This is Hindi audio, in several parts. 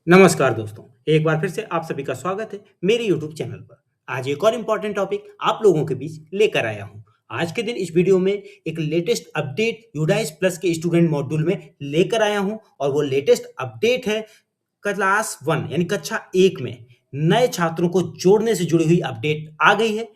नमस्कार दोस्तों, एक बार फिर से आप सभी का स्वागत है मेरे यूट्यूब चैनल पर। आज एक और इम्पोर्टेंट टॉपिक आप लोगों के बीच लेकर आया हूँ। आज के दिन इस वीडियो में एक लेटेस्ट अपडेट यूडाइस प्लस के स्टूडेंट मॉड्यूल में लेकर आया हूँ और वो लेटेस्ट अपडेट है क्लास 1 यानी कक्षा 1 में नए छात्रों को जोड़ने से जुड़ी हुई अपडेट आ गई है।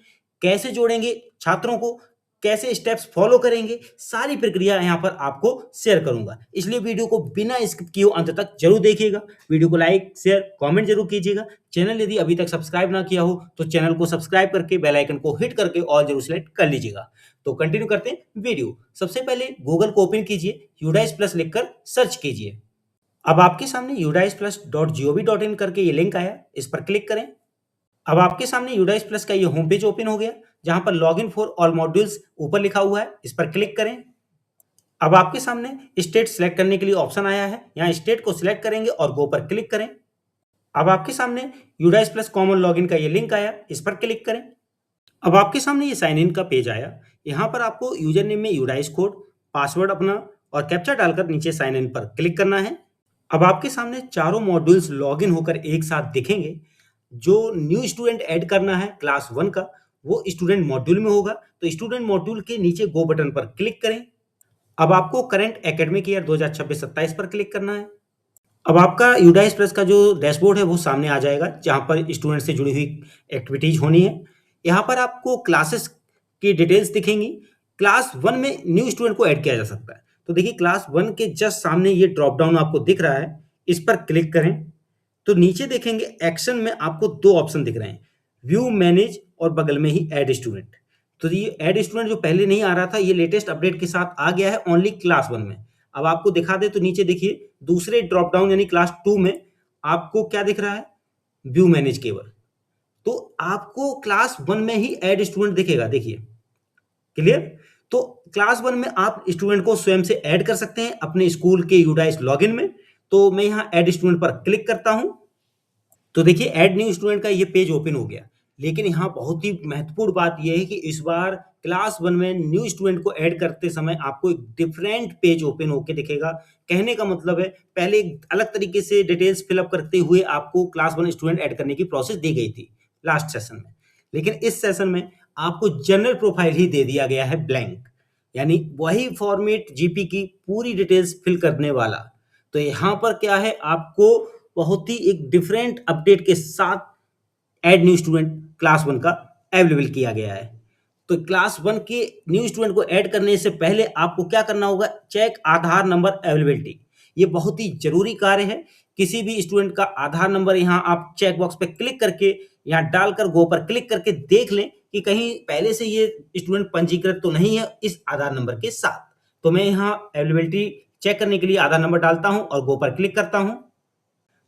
कैसे जोड़ेंगे छात्रों को, कैसे स्टेप्स फॉलो करेंगे, सारी प्रक्रिया यहाँ पर आपको शेयर करूँगा। इसलिए वीडियो को बिना स्किप किए अंत तक ज़रूर देखिएगा। वीडियो को लाइक, शेयर, कमेंट ज़रूर कीजिएगा। चैनल यदि अभी तक सब्सक्राइब ना किया हो तो चैनल को सब्सक्राइब करके बेल आइकन को हिट करके ऑल ज़रूर सेलेक्ट कर लीजिएगा। तो कंटिन्यू करते हैं वीडियो। सबसे पहले गूगल को ओपन कीजिए, यूडाइस प्लस लिखकर सर्च कीजिए। अब आपके सामने udisplus.gov.in करके ये लिंक आया, इस पर क्लिक करें। अब आपके सामने यूडाइस प्लस का ये होम पेज ओपन हो गया, जहां पर लॉगिन फॉर ऑल मॉड्यूल्स ऊपर लिखा हुआ है, इस पर क्लिक करें। अब आपके सामने स्टेट सिलेक्ट करने के लिए ऑप्शन आया है, यहाँ स्टेट को सिलेक्ट करेंगे और गो पर क्लिक करें। अब आपके सामने यूडाइस प्लस कॉमन लॉगिन का ये लिंक आया, इस पर क्लिक करें। अब आपके सामने ये साइन इन का पेज आया, यहाँ पर आपको यूजर नेम में यूडाइस कोड, पासवर्ड अपना और कैप्चा डालकर नीचे साइन इन पर क्लिक करना है। अब आपके सामने चारों मॉड्यूल्स लॉगिन होकर एक साथ दिखेंगे। जो न्यू स्टूडेंट ऐड करना है क्लास 1 का, वो स्टूडेंट मॉड्यूल में होगा, तो स्टूडेंट मॉड्यूल के नीचे गो बटन पर क्लिक करें। अब आपको करंट एकेडमिक ईयर 2026-27 पर क्लिक करना है। अब आपका यूडाइस प्लस का जो डैशबोर्ड है वो सामने आ जाएगा, जहां पर स्टूडेंट से जुड़ी हुई एक्टिविटीज होनी है। यहाँ पर आपको क्लासेस की डिटेल्स दिखेंगी। क्लास 1 में न्यू स्टूडेंट को ऐड किया जा सकता है, तो देखिए क्लास 1 के जस्ट सामने ये ड्रॉप डाउन आपको दिख रहा है, इस पर क्लिक करें। तो नीचे देखेंगे एक्शन में आपको दो ऑप्शन दिख रहे हैं, व्यू, मैनेज और बगल में ही ऐड स्टूडेंट। तो ये ऐड स्टूडेंट जो पहले नहीं आ रहा था, ये लेटेस्ट अपडेट के साथ आ गया है ओनली क्लास 1 में। अब आपको दिखा दे तो नीचे देखिए दूसरे ड्रॉप डाउन यानी क्लास 2 में आपको क्या दिख रहा है, व्यू मैनेज केवल। तो आपको क्लास 1 में ही ऐड स्टूडेंट दिखेगा, देखिए क्लियर। तो क्लास 1 में आप स्टूडेंट को स्वयं से ऐड कर सकते हैं अपने स्कूल के यूडाइस लॉगिन में। तो मैं यहाँ ऐड स्टूडेंट पर क्लिक करता हूं, तो देखिए ऐड न्यू स्टूडेंट का ये पेज ओपन हो गया। लेकिन यहाँ बहुत ही महत्वपूर्ण बात यह है कि इस बार क्लास 1 में न्यू स्टूडेंट को ऐड करते समय आपको एक डिफरेंट पेज ओपन होके दिखेगा। कहने का मतलब है पहले एक अलग तरीके से डिटेल्स फिलअप करते हुए आपको क्लास 1 स्टूडेंट ऐड करने की प्रोसेस दी गई थी लास्ट सेशन में, लेकिन इस सेशन में आपको जनरल प्रोफाइल ही दे दिया गया है ब्लैंक, यानी वही फॉर्मेट जीपी की पूरी डिटेल्स फिल करने वाला। तो यहाँ पर क्या है, आपको बहुत ही एक डिफरेंट अपडेट के साथ ऐड न्यू स्टूडेंट क्लास 1 का अवेलेबल किया गया है। तो क्लास 1 के न्यू स्टूडेंट को ऐड करने से पहले आपको क्या करना होगा, चेक आधार नंबर अवेलेबिलिटी। ये बहुत ही जरूरी कार्य है। किसी भी स्टूडेंट का आधार नंबर यहाँ आप चेक बॉक्स पे क्लिक करके यहाँ डालकर गो पर क्लिक करके देख लें कि कहीं पहले से ये स्टूडेंट पंजीकृत तो नहीं है इस आधार नंबर के साथ। तो मैं यहाँ अवेलेबिलिटी चेक करने के लिए आधार नंबर डालता हूँ और गो पर क्लिक करता हूँ।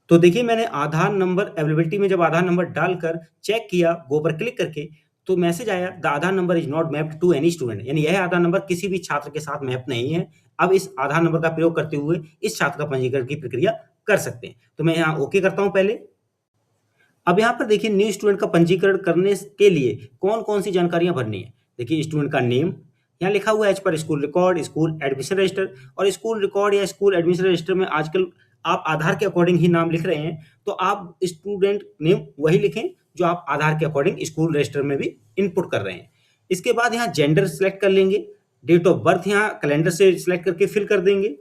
तो देखिए मैंने आधार नंबर अवेलेबिलिटी में जब आधार नंबर डालकर चेक किया गो पर क्लिक करके, तो मैसेज आया the Aadhaar number is not mapped to any student, यानी यह आधार नंबर किसी भी छात्र के साथ मैप नहीं है। अब इस आधार नंबर का प्रयोग करते हुए इस छात्र का पंजीकरण की प्रक्रिया कर सकते हैं। तो मैं यहाँ ओके करता हूँ पहले। अब यहाँ पर देखिए न्यू स्टूडेंट का पंजीकरण करने के लिए कौन कौन सी जानकारियां भरनी है। देखिए स्टूडेंट का नेम यहाँ लिखा हुआ है एज पर school record, school admission register. और स्कूल रिकॉर्ड या स्कूल एडमिशन रजिस्टर में आजकल आप आधार के अकॉर्डिंग ही नाम लिख रहे हैं, तो आप स्टूडेंट नेम वही लिखें जो आप आधार के अकॉर्डिंग स्कूल रजिस्टर में भी इनपुट कर रहे हैं। इसके बाद यहाँ जेंडर सेलेक्ट कर लेंगे, डेट ऑफ बर्थ यहाँ कैलेंडर से सिलेक्ट करके फिल कर देंगे।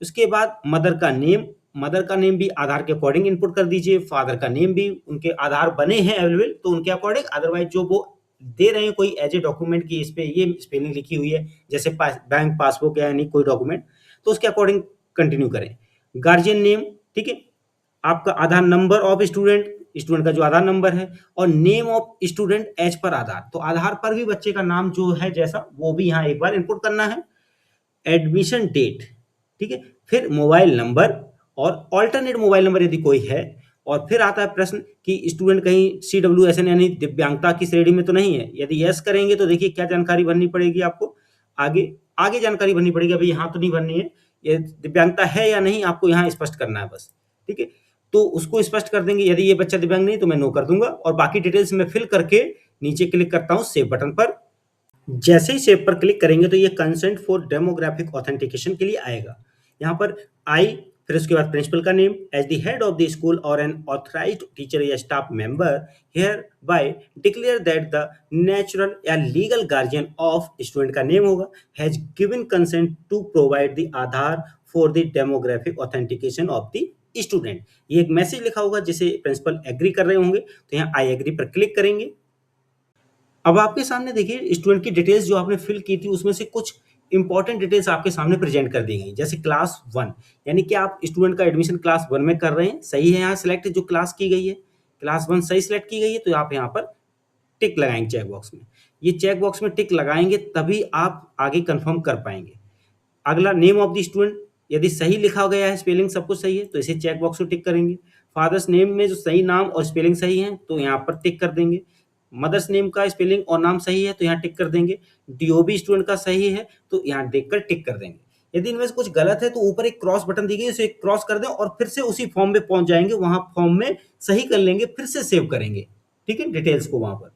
उसके बाद मदर का नेम भी आधार के अकॉर्डिंग इनपुट कर दीजिए। फादर का नेम भी उनके आधार बने हैं अवेलेबल तो उनके अकॉर्डिंग, अदरवाइज जो वो दे रहे हैं कोई एज ए डॉक्यूमेंट की इस पे ये स्पेलिंग लिखी हुई है जैसे बैंक पासबुक या यानी कोई डॉक्यूमेंट, तो उसके अकॉर्डिंग कंटिन्यू करें। गार्जियन नेम, ठीक है, आपका आधार नंबर ऑफ स्टूडेंट का जो आधार नंबर है, और name of student as per आधार, तो आधार पर भी बच्चे का नाम जो है जैसा वो भी यहाँ एक बार इनपुट करना है। एडमिशन डेट, ठीक है, फिर मोबाइल नंबर और ऑल्टरनेट मोबाइल नंबर यदि कोई है। और फिर आता है प्रश्न कि स्टूडेंट कहीं CWSN यानी दिव्यांगता की श्रेणी में तो नहीं है। यदि यस करेंगे तो देखिए क्या जानकारी भरनी पड़ेगी आपको, आगे आगे जानकारी भरनी पड़ेगी, अभी यहाँ तो नहीं भरनी है। ये दिव्यांगता है या नहीं आपको यहाँ स्पष्ट करना है बस, ठीक है। तो उसको स्पष्ट कर देंगे, यदि ये बच्चा दिव्यांग नहीं तो मैं नो कर दूंगा और बाकी डिटेल्स में फिल करके नीचे क्लिक करता हूँ सेव बटन पर। जैसे ही सेव पर क्लिक करेंगे तो ये कंसेंट फॉर डेमोग्राफिक ऑथेंटिकेशन के लिए आएगा। यहाँ पर आई फिर उसके बाद प्रिंसिपल का name as the head of the school और एन ऑथराइज्ड टीचर या staff member hereby declare that the natural या लीगल गार्जियन ऑफ स्टूडेंट का नेम होगा has given consent to provide the Aadhaar for the demographic authentication of the student. ये एक मैसेज लिखा होगा जिसे प्रिंसिपल एग्री कर रहे होंगे, तो यहाँ आई एग्री पर क्लिक करेंगे। अब आपके सामने देखिए स्टूडेंट की डिटेल्स जो आपने फिल की थी उसमें से कुछ इंपॉर्टेंट डिटेल्स आपके सामने प्रेजेंट कर दी गई, जैसे क्लास 1, यानी कि आप स्टूडेंट का एडमिशन क्लास 1 में कर रहे हैं, सही है, यहाँ सिलेक्ट जो क्लास की गई है क्लास 1 सही सिलेक्ट की गई है, तो आप यहाँ पर टिक लगाएंगे चेक बॉक्स में। ये चेक बॉक्स में टिक लगाएंगे तभी आप आगे कंफर्म कर पाएंगे। अगला नेम ऑफ द स्टूडेंट, यदि सही लिखा गया है, स्पेलिंग सब कुछ सही है, तो इसे चेक बॉक्स में टिक करेंगे। फादर्स नेम में जो सही नाम और स्पेलिंग सही है तो यहाँ पर टिक कर देंगे। मदर्स नेम का स्पेलिंग और नाम सही है तो यहाँ टिक कर देंगे। डीओबी स्टूडेंट का सही है तो यहाँ देखकर टिक कर देंगे। यदि इनमें से कुछ गलत है तो ऊपर एक क्रॉस बटन दी गई, उसे क्रॉस कर दें और फिर से उसी फॉर्म में पहुंच जाएंगे, वहां फॉर्म में सही कर लेंगे, फिर से सेव करेंगे, ठीक है, डिटेल्स को वहां पर।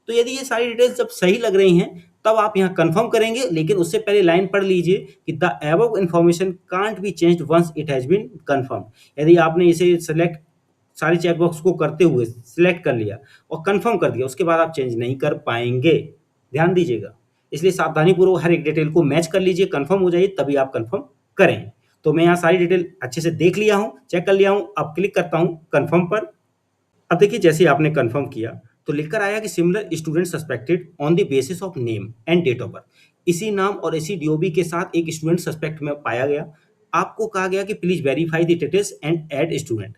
तो यदि ये सारी डिटेल्स जब सही लग रही हैं तब आप यहाँ कंफर्म करेंगे, लेकिन उससे पहले लाइन पढ़ लीजिए कि the above information can't be changed once it has been confirm. यदि आपने इसे सेलेक्ट सारे चेकबॉक्स को करते हुए सिलेक्ट कर लिया और कंफर्म कर दिया, उसके बाद आप चेंज नहीं कर पाएंगे, ध्यान दीजिएगा। इसलिए सावधानी पूर्वक हर एक डिटेल को मैच कर लीजिए, कंफर्म हो जाइए तभी आप कंफर्म करें। तो मैं यहाँ सारी डिटेल अच्छे से देख लिया हूँ, चेक कर लिया हूँ, अब क्लिक करता हूँ कंफर्म पर। अब देखिए जैसे आपने कंफर्म किया तो लिखकर आया कि similar student suspected on the basis of name and date of birth. इसी नाम और इसी डीओबी के साथ एक स्टूडेंट सस्पेक्ट में पाया गया। आपको कहा गया कि please verify the details and add student.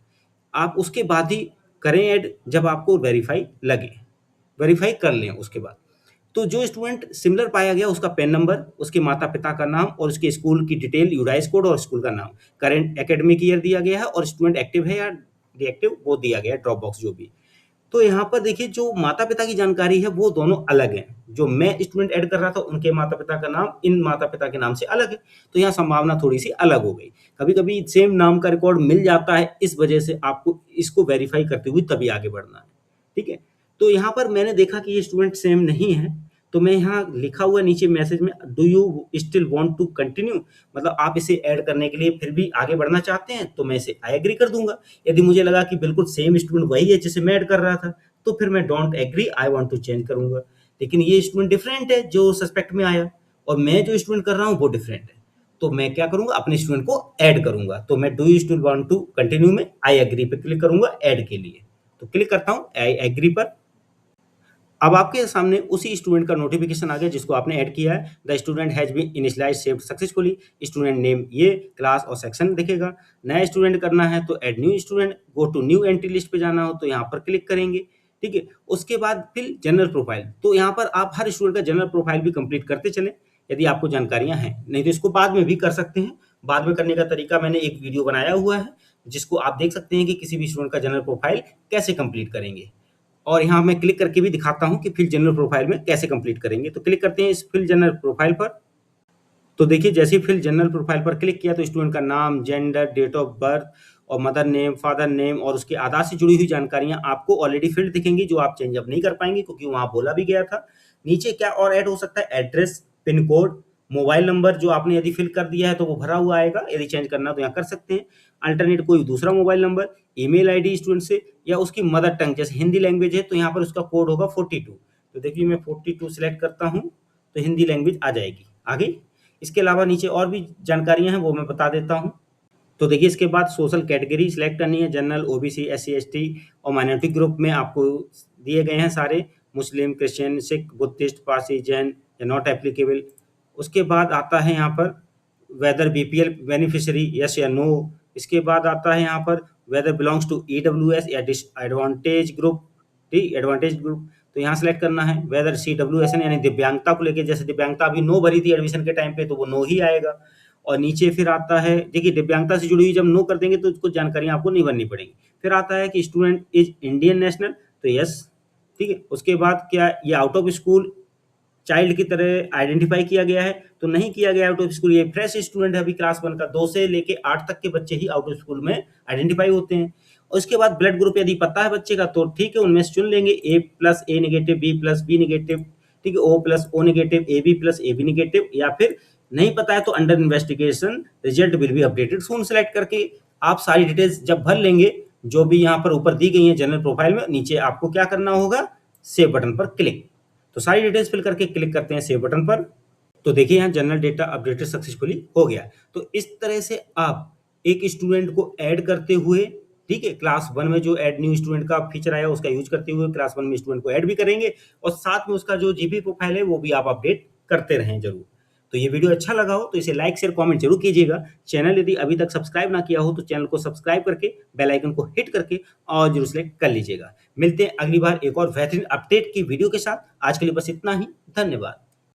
आप उसके बाद ही करें ऐड जब आपको वेरीफाई लगे, वेरीफाई कर लें उसके बाद। तो जो स्टूडेंट सिमिलर पाया गया उसका पेन नंबर, उसके माता पिता का नाम और उसके स्कूल की डिटेल, यूडाइस कोड और स्कूल का नाम, करेंट एकेडमिक ईयर दिया गया है और स्टूडेंट एक्टिव है या डीएक्टिव वो दिया गया है, ड्रॉप बॉक्स जो भी। तो यहाँ पर देखिए जो माता-पिता की जानकारी है वो दोनों अलग हैं। जो मैं स्टूडेंट ऐड कर रहा था उनके माता-पिता का नाम इन माता-पिता के नाम से अलग है, तो यहाँ संभावना थोड़ी-सी अलग हो गई। कभी-कभी सेम नाम का रिकॉर्ड मिल जाता है, इस वजह से आपको इसको वेरीफाई करते हुए तभी आगे बढ़ना है, ठीक है? तो यहाँ पर मैंने देखा कि ये स्टूडेंट सेम नहीं है, तो मैं यहाँ लिखा हुआ नीचे मैसेज में do you still want to continue, मतलब आप इसे ऐड करने के लिए फिर भी आगे बढ़ना चाहते हैं, तो मैं इसे आई एग्री कर दूंगा। यदि मुझे लगा कि बिल्कुल सेम स्टूडेंट वही है जिसे मैं ऐड कर रहा था, तो फिर मैं don't agree I want to change करूंगा। लेकिन ये स्टूडेंट डिफरेंट है जो सस्पेक्ट में आया और मैं जो स्टूडेंट कर रहा हूँ वो डिफरेंट है, तो मैं क्या करूंगा, अपने स्टूडेंट को ऐड करूंगा। तो मैं do you still want to continue में आई एग्री पे क्लिक करूंगा ऐड के लिए, तो क्लिक करता हूँ आई एग्री पर। अब आपके सामने उसी स्टूडेंट का नोटिफिकेशन आ गया जिसको आपने ऐड किया है। The student has been initialised saved successfully, student name ये, क्लास और सेक्शन दिखेगा। नया स्टूडेंट करना है तो add new student, go to new entry list पे जाना हो तो यहाँ पर क्लिक करेंगे, ठीक है। उसके बाद फिर जनरल प्रोफाइल, तो यहाँ पर आप हर स्टूडेंट का जनरल प्रोफाइल भी कंप्लीट करते चलें यदि आपको जानकारियां हैं, नहीं तो इसको बाद में भी कर सकते हैं। बाद में करने का तरीका मैंने एक वीडियो बनाया हुआ है जिसको आप देख सकते हैं कि किसी भी स्टूडेंट का जनरल प्रोफाइल कैसे कंप्लीट करेंगे। और यहाँ मैं क्लिक करके भी दिखाता हूँ कि फिल जनरल प्रोफाइल में कैसे कंप्लीट करेंगे। तो क्लिक करते हैं इस फिल जनरल प्रोफाइल पर। तो देखिए जैसे ही फिल जनरल प्रोफाइल पर क्लिक किया तो स्टूडेंट का नाम, जेंडर, डेट ऑफ बर्थ और मदर नेम, फादर नेम और उसके आधार से जुड़ी हुई जानकारियां आपको ऑलरेडी फिल्ड दिखेंगी, जो आप चेंज अप नहीं कर पाएंगे क्योंकि वहां बोला भी गया था। नीचे क्या और ऐड हो सकता है, address, pin code, mobile number जो आपने यदि फिल कर दिया है तो वो भरा हुआ आएगा, यदि चेंज करना तो यहाँ कर सकते हैं। अल्टरनेट कोई दूसरा mobile number, email ID student से या उसकी मदर टंग, जैसे हिंदी लैंग्वेज है तो यहाँ पर उसका कोड होगा 42। तो देखिए मैं 42 सिलेक्ट करता हूँ तो हिंदी लैंग्वेज आ जाएगी आगे। इसके अलावा नीचे और भी जानकारियां हैं वो मैं बता देता हूँ। तो देखिए इसके बाद सोशल कैटेगरी सिलेक्ट करनी है, जनरल, ओबीसी, एससी, एसटी और माइनॉरिटी ग्रुप में आपको दिए गए हैं सारे, मुस्लिम, क्रिश्चियन, सिख, बुद्धिस्ट, पारसी, जैन या नॉट एप्लीकेबल। उसके बाद आता है यहाँ पर वेदर बीपीएल बेनिफिशियरी, यस या नो। इसके बाद आता है यहाँ पर वेदर बिलोंग्स टू ईडब्ल्यूएस या डिसएडवांटेज ग्रुप, ठीक, एडवांटेज ग्रुप, तो यहाँ सेलेक्ट करना है। वेदर सीडब्ल्यूएसएन यानी दिव्यांगता को लेके, जैसे दिव्यांगता अभी नो भरी थी एडमिशन के टाइम पे तो वो नो ही आएगा। और नीचे फिर आता है, देखिए दिव्यांगता से जुड़ी हुई जब नो कर देंगे तो कुछ जानकारियां आपको नहीं भरनी पड़ेगी। फिर आता है कि स्टूडेंट इज इंडियन नेशनल, तो यस, ठीक है। उसके बाद क्या ये आउट ऑफ स्कूल चाइल्ड की तरह आइडेंटिफाई किया गया है, तो नहीं किया गया आउट ऑफ स्कूल, ये फ्रेश स्टूडेंट है अभी क्लास 1 का, 2 से लेके 8 तक के बच्चे ही आउट ऑफ स्कूल में आइडेंटिफाई होते हैं। और उसके बाद ब्लड ग्रुप यदि पता है बच्चे का तो ठीक है, उनमें से चुन लेंगे A plus A negative, B plus B negative, ठीक है, O plus O negative, A B plus A B negative, या फिर नहीं पता है तो under investigation, result will be updated soon select करके आप सारी डिटेल्स जब भर लेंगे, जो भी यहाँ पर ऊपर दी गई है जनरल प्रोफाइल में, नीचे आपको क्या करना होगा, सेव बटन पर क्लिक। तो सारी डिटेल्स फिल करके क्लिक करते हैं सेव बटन पर। तो देखिए यहाँ जनरल डेटा अपडेटेड सक्सेसफुली हो गया। तो इस तरह से आप एक स्टूडेंट को ऐड करते हुए, ठीक है, क्लास 1 में जो ऐड न्यू स्टूडेंट का फीचर आया उसका यूज करते हुए क्लास 1 में स्टूडेंट को ऐड भी करेंगे और साथ में उसका जो जीपी प्रोफाइल है वो भी आप अपडेट करते रहें जरूर। तो ये वीडियो अच्छा लगा हो तो इसे लाइक शेयर कमेंट जरूर कीजिएगा। चैनल यदि अभी तक सब्सक्राइब ना किया हो तो चैनल को सब्सक्राइब करके बेल आइकन को हिट करके और जरूर सेलेक्ट कर लीजिएगा। मिलते हैं अगली बार एक और बेहतरीन अपडेट की वीडियो के साथ। आज के लिए बस इतना ही। धन्यवाद।